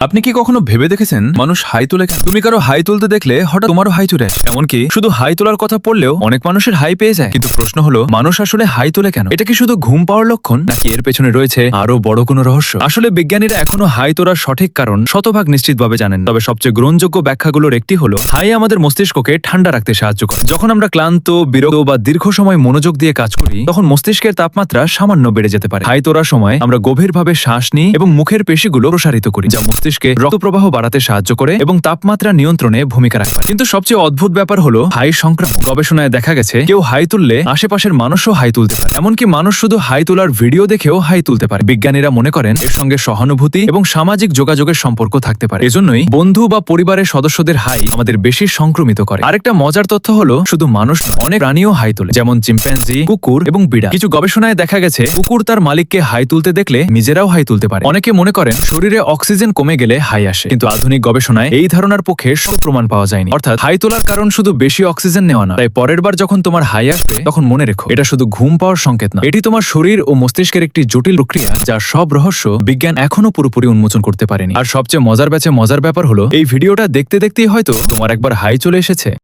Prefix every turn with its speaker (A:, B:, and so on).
A: আপনি কি কখনো ভেবে দেখেছেন মানুষ হাই তোলে কেন? তুমি কারো হাই তুলতে দেখলে হঠাৎ তোমারও হাই চলে আসে। এমনকি শুধু হাই তোলার কথা পড়লেও অনেক মানুষের হাই পেয়ে যায়। কিন্তু প্রশ্ন হলো, মানুষ আসলে হাই তোলে কেন? এটা কি শুধু ঘুম পাওয়ার লক্ষণ, নাকি এর পেছনে রয়েছে আরো বড় কোনো রহস্য? আসলে বিজ্ঞানীরা এখনো হাই তোলার সঠিক কারণ শতভাগ নিশ্চিতভাবে জানেন। তবে সবচেয়ে গ্রহণযোগ্য ব্যাখ্যাগুলোর একটি হলো, হাই আমাদের মস্তিষ্ককে ঠান্ডা রাখতে সাহায্য করে। যখন আমরা ক্লান্ত, বিরক্ত বা দীর্ঘ সময় মনোযোগ দিয়ে কাজ করি, তখন মস্তিষ্কের তাপমাত্রা সামান্য বেড়ে যেতে পারে। হাই তোলার সময় আমরা গভীরভাবে শ্বাস নিই এবং মুখের পেশিগুলো প্রসারিত করি, যা মস্তিষ্কে রক্তপ্রবাহ বাড়াতে সাহায্য করে এবং তাপমাত্রা নিয়ন্ত্রণে ভূমিকা রাখে। কিন্তু সবচেয়ে অদ্ভুত ব্যাপার হলো হাই সংক্রামক। গবেষণায় দেখা গেছে, কেউ হাই তুললে আশেপাশের মানুষও হাই তুলতে পারে। এমনকি মানুষ শুধু হাই তোলার ভিডিও দেখেও হাই তুলতে পারে। বিজ্ঞানীরা মনে করেন এর সঙ্গে সহানুভূতি এবং সামাজিক যোগাযোগের সম্পর্ক থাকতে পারে। এজন্যই বন্ধু বা পরিবারের সদস্যদের হাই আমাদের বেশি সংক্রমিত করে। আরেকটা মজার তথ্য হলো, শুধু মানুষ নয়, অনেক প্রাণীও হাই তোলে, যেমন চিম্প্যাঞ্জি, কুকুর এবং বিড়াল। কিছু গবেষণায় দেখা গেছে, কুকুর তার মালিককে হাই তুলতে দেখলে নিজেরাও হাই তুলতে পারে। অনেকে মনে করেন শরীরে অক্সিজেন কমে গেলে হাই আসে, কিন্তু আধুনিক গবেষণায় এই ধারণার পক্ষে সব প্রমাণ পাওয়া যায়নি। অর্থাৎ হাই তোলার কারণ শুধু বেশি অক্সিজেন নেওয়া না। তাই পরের বার যখন তোমার হাই আসবে, তখন মনে রেখো, এটা শুধু ঘুম পাওয়ার সংকেত না, এটি তোমার শরীর ও মস্তিষ্কের একটি জটিল প্রক্রিয়া, যার সব রহস্য বিজ্ঞান এখনো পুরোপুরি উন্মোচন করতে পারেনি। আর সবচেয়ে মজার ব্যাপার হলো, এই ভিডিওটা দেখতে দেখতেই হয়তো তোমার একবার হাই চলে এসেছে।